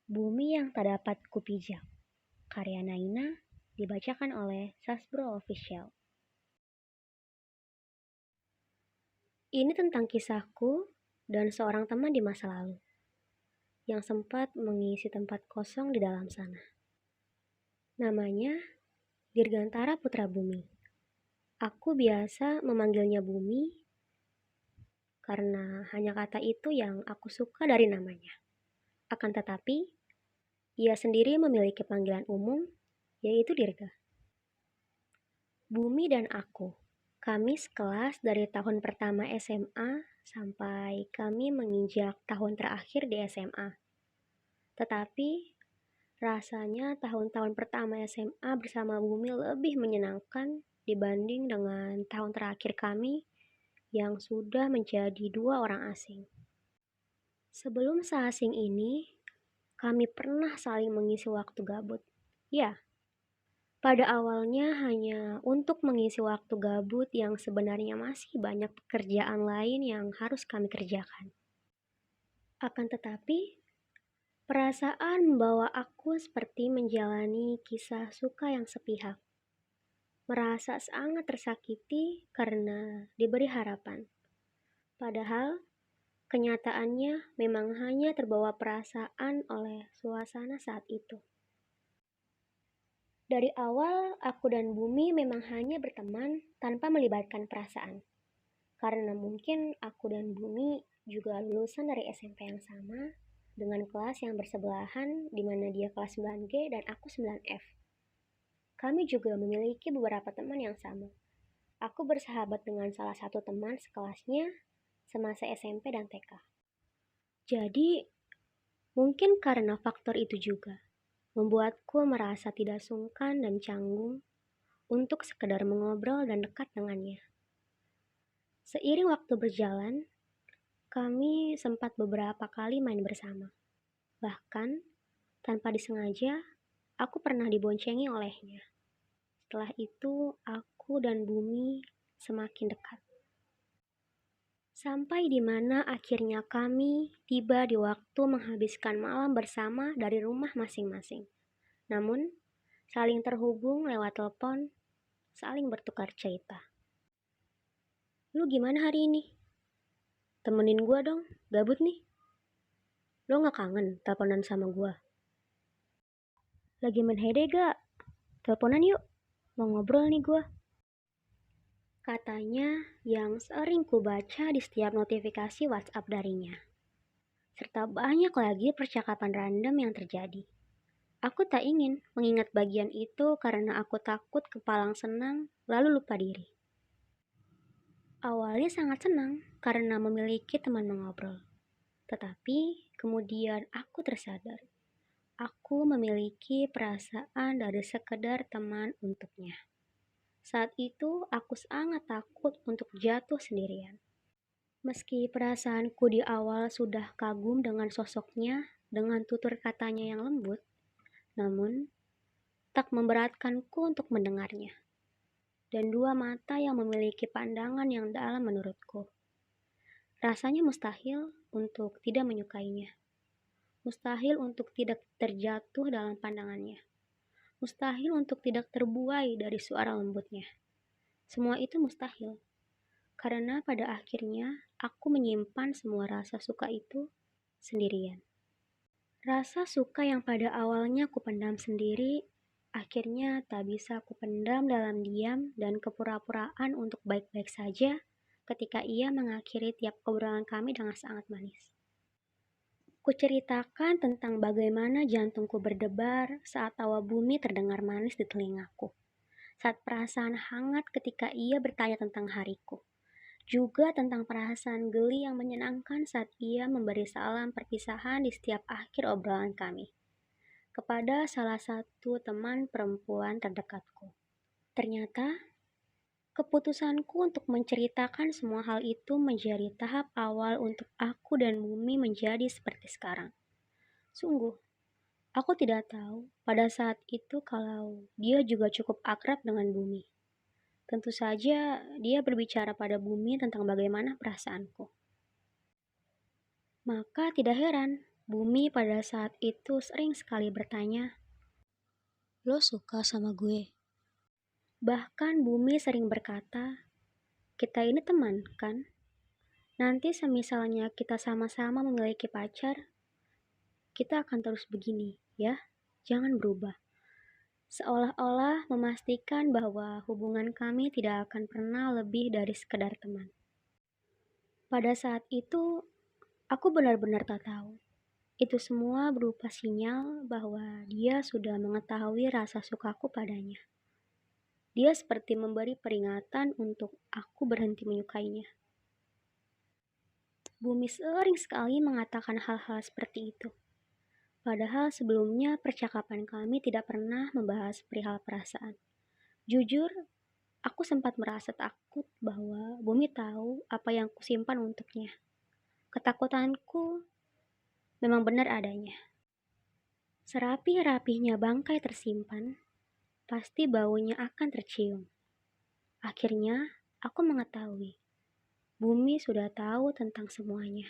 Bumi yang tak dapat kupijak, karya Naina, dibacakan oleh Sasbro Official. Ini tentang kisahku dan seorang teman di masa lalu, yang sempat mengisi tempat kosong di dalam sana. Namanya Dirgantara Putra Bumi. Aku biasa memanggilnya Bumi, karena hanya kata itu yang aku suka dari namanya. Akan tetapi, ia sendiri memiliki panggilan umum, yaitu Dirga. Bumi dan aku, kami sekelas dari tahun pertama SMA sampai kami menginjak tahun terakhir di SMA. Tetapi, rasanya tahun-tahun pertama SMA bersama Bumi lebih menyenangkan dibanding dengan tahun terakhir kami yang sudah menjadi dua orang asing. Sebelum seasing ini, kami pernah saling mengisi waktu gabut. Ya, pada awalnya hanya untuk mengisi waktu gabut yang sebenarnya masih banyak pekerjaan lain yang harus kami kerjakan. Akan tetapi, perasaan membawa aku seperti menjalani kisah suka yang sepihak. Merasa sangat tersakiti karena diberi harapan. Padahal, kenyataannya memang hanya terbawa perasaan oleh suasana saat itu. Dari awal, aku dan Bumi memang hanya berteman tanpa melibatkan perasaan. Karena mungkin aku dan Bumi juga lulusan dari SMP yang sama, dengan kelas yang bersebelahan di mana dia kelas 9G dan aku 9F. Kami juga memiliki beberapa teman yang sama. Aku bersahabat dengan salah satu teman sekelasnya semasa SMP dan TK. Jadi, mungkin karena faktor itu juga, membuatku merasa tidak sungkan dan canggung untuk sekedar mengobrol dan dekat dengannya. Seiring waktu berjalan, kami sempat beberapa kali main bersama. Bahkan, tanpa disengaja, aku pernah diboncengi olehnya. Setelah itu, aku dan Bumi semakin dekat. Sampai di mana akhirnya kami tiba di waktu menghabiskan malam bersama dari rumah masing-masing. Namun, saling terhubung lewat telepon, saling bertukar cerita. Lu gimana hari ini? Temenin gua dong, gabut nih. Lo gak kangen teleponan sama gua? Lagi main hede gak? Teleponan yuk, mau ngobrol nih gua. Katanya yang sering ku baca di setiap notifikasi WhatsApp darinya. Serta banyak lagi percakapan random yang terjadi. Aku tak ingin mengingat bagian itu karena aku takut kepalang senang lalu lupa diri. Awalnya sangat senang karena memiliki teman mengobrol. Tetapi kemudian aku tersadar. Aku memiliki perasaan dari sekedar teman untuknya. Saat itu aku sangat takut untuk jatuh sendirian. Meski perasaanku di awal sudah kagum dengan sosoknya, dengan tutur katanya yang lembut, namun tak memberatkanku untuk mendengarnya. Dan dua mata yang memiliki pandangan yang dalam menurutku. Rasanya mustahil untuk tidak menyukainya. Mustahil untuk tidak terjatuh dalam pandangannya. Mustahil untuk tidak terbuai dari suara lembutnya. Semua itu mustahil. Karena pada akhirnya aku menyimpan semua rasa suka itu sendirian. Rasa suka yang pada awalnya kupendam sendiri, akhirnya tak bisa kupendam dalam diam dan kepura-puraan untuk baik-baik saja ketika ia mengakhiri tiap obrolan kami dengan sangat manis. Kuceritakan tentang bagaimana jantungku berdebar saat tawa Bumi terdengar manis di telingaku. Saat perasaan hangat ketika ia bertanya tentang hariku. Juga tentang perasaan geli yang menyenangkan saat ia memberi salam perpisahan di setiap akhir obrolan kami. Kepada salah satu teman perempuan terdekatku. Ternyata, keputusanku untuk menceritakan semua hal itu menjadi tahap awal untuk aku dan Bumi menjadi seperti sekarang. Sungguh, aku tidak tahu pada saat itu kalau dia juga cukup akrab dengan Bumi. Tentu saja dia berbicara pada Bumi tentang bagaimana perasaanku. Maka tidak heran Bumi pada saat itu sering sekali bertanya, "Lo suka sama gue?" Bahkan Bumi sering berkata, "Kita ini teman, kan? Nanti semisalnya kita sama-sama memiliki pacar, kita akan terus begini, ya? Jangan berubah." Seolah-olah memastikan bahwa hubungan kami tidak akan pernah lebih dari sekedar teman. Pada saat itu, aku benar-benar tak tahu. Itu semua berupa sinyal bahwa dia sudah mengetahui rasa sukaku padanya. Dia seperti memberi peringatan untuk aku berhenti menyukainya. Bumi sering sekali mengatakan hal-hal seperti itu. Padahal sebelumnya percakapan kami tidak pernah membahas perihal perasaan. Jujur, aku sempat merasa takut bahwa Bumi tahu apa yang kusimpan untuknya. Ketakutanku memang benar adanya. Serapi-rapinya bangkai tersimpan, pasti baunya akan tercium. Akhirnya, aku mengetahui. Bumi sudah tahu tentang semuanya.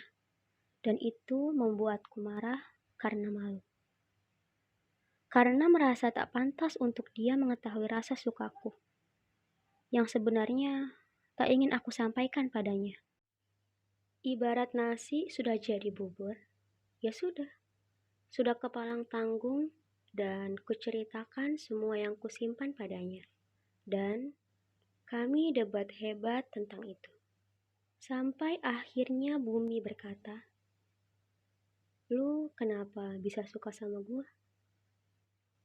Dan itu membuatku marah karena malu. Karena merasa tak pantas untuk dia mengetahui rasa sukaku. Yang sebenarnya tak ingin aku sampaikan padanya. Ibarat nasi sudah jadi bubur, ya sudah kepalang tanggung dan kuceritakan semua yang kusimpan padanya. Dan kami debat hebat tentang itu. Sampai akhirnya Bumi berkata, "Lu kenapa bisa suka sama gua?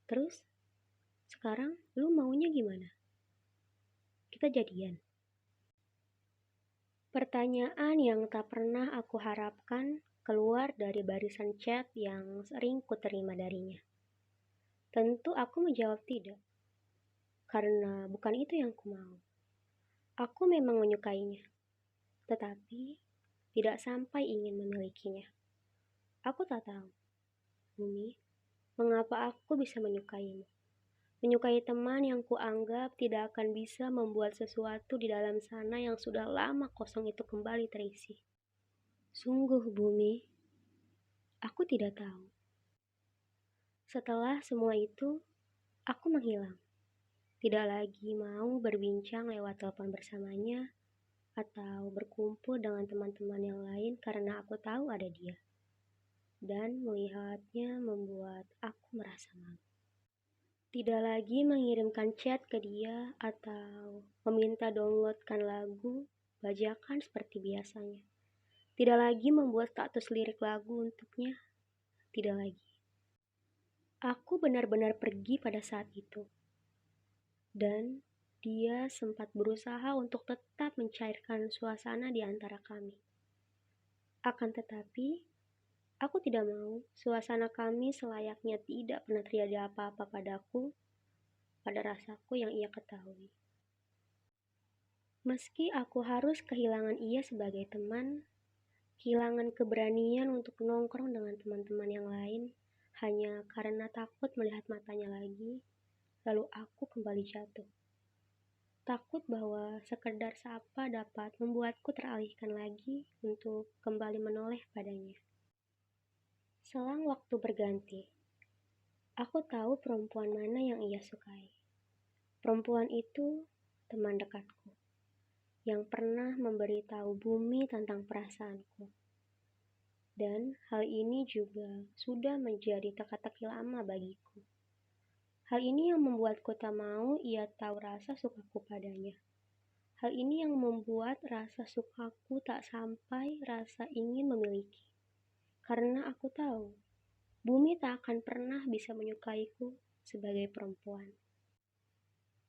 Terus, sekarang lu maunya gimana? Kita jadian?" Pertanyaan yang tak pernah aku harapkan keluar dari barisan chat yang sering kuterima darinya. Tentu aku menjawab tidak, karena bukan itu yang ku mau. Aku memang menyukainya, tetapi tidak sampai ingin memilikinya. Aku tak tahu, Bumi, mengapa aku bisa menyukaimu. Menyukai teman yang kuanggap tidak akan bisa membuat sesuatu di dalam sana yang sudah lama kosong itu kembali terisi. Sungguh, Bumi, aku tidak tahu. Setelah semua itu, aku menghilang. Tidak lagi mau berbincang lewat telepon bersamanya atau berkumpul dengan teman-teman yang lain karena aku tahu ada dia. Dan melihatnya membuat aku merasa malu. Tidak lagi mengirimkan chat ke dia atau meminta downloadkan lagu bajakan seperti biasanya. Tidak lagi membuat status lirik lagu untuknya. Tidak lagi. Aku benar-benar pergi pada saat itu. Dan dia sempat berusaha untuk tetap mencairkan suasana di antara kami. Akan tetapi, aku tidak mau suasana kami selayaknya tidak pernah terjadi apa-apa padaku, pada rasaku yang ia ketahui. Meski aku harus kehilangan ia sebagai teman, kehilangan keberanian untuk nongkrong dengan teman-teman yang lain, hanya karena takut melihat matanya lagi, lalu aku kembali jatuh. Takut bahwa sekedar sapa dapat membuatku teralihkan lagi untuk kembali menoleh padanya. Selang waktu berganti, aku tahu perempuan mana yang ia sukai. Perempuan itu teman dekatku, yang pernah memberitahu Bumi tentang perasaanku. Dan hal ini juga sudah menjadi teka-teki lama bagiku. Hal ini yang membuatku tak mau ia tahu rasa sukaku padanya. Hal ini yang membuat rasa sukaku tak sampai rasa ingin memiliki. Karena aku tahu, Bumi tak akan pernah bisa menyukaiku sebagai perempuan.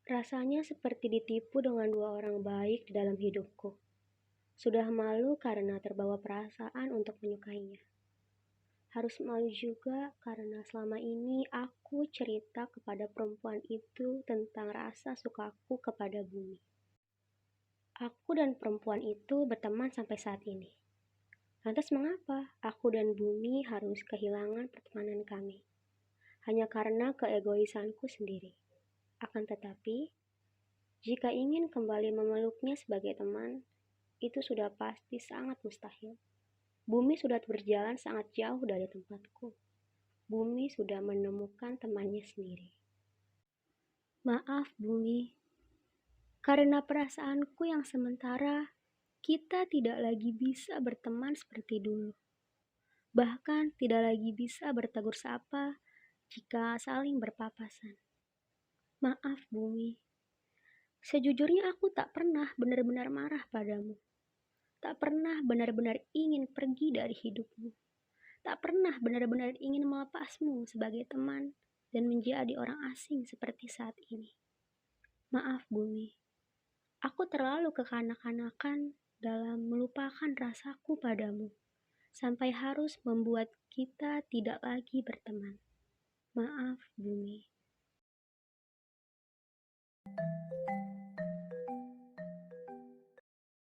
Rasanya seperti ditipu dengan dua orang baik di dalam hidupku. Sudah malu karena terbawa perasaan untuk menyukainya. Harus malu juga karena selama ini aku cerita kepada perempuan itu tentang rasa sukaku kepada Bumi. Aku dan perempuan itu berteman sampai saat ini. Lantas mengapa aku dan Bumi harus kehilangan pertemanan kami? Hanya karena keegoisanku sendiri. Akan tetapi, jika ingin kembali memeluknya sebagai teman, itu sudah pasti sangat mustahil. Bumi sudah berjalan sangat jauh dari tempatku. Bumi sudah menemukan temannya sendiri. Maaf, Bumi, karena perasaanku yang sementara, kita tidak lagi bisa berteman seperti dulu. Bahkan tidak lagi bisa bertegur sapa jika saling berpapasan. Maaf, Bumi. Sejujurnya aku tak pernah benar-benar marah padamu. Tak pernah benar-benar ingin pergi dari hidupmu. Tak pernah benar-benar ingin melepasmu sebagai teman dan menjadi orang asing seperti saat ini. Maaf, Bumi. Aku terlalu kekanak-kanakan dalam melupakan rasaku padamu, sampai harus membuat kita tidak lagi berteman. Maaf, Bumi.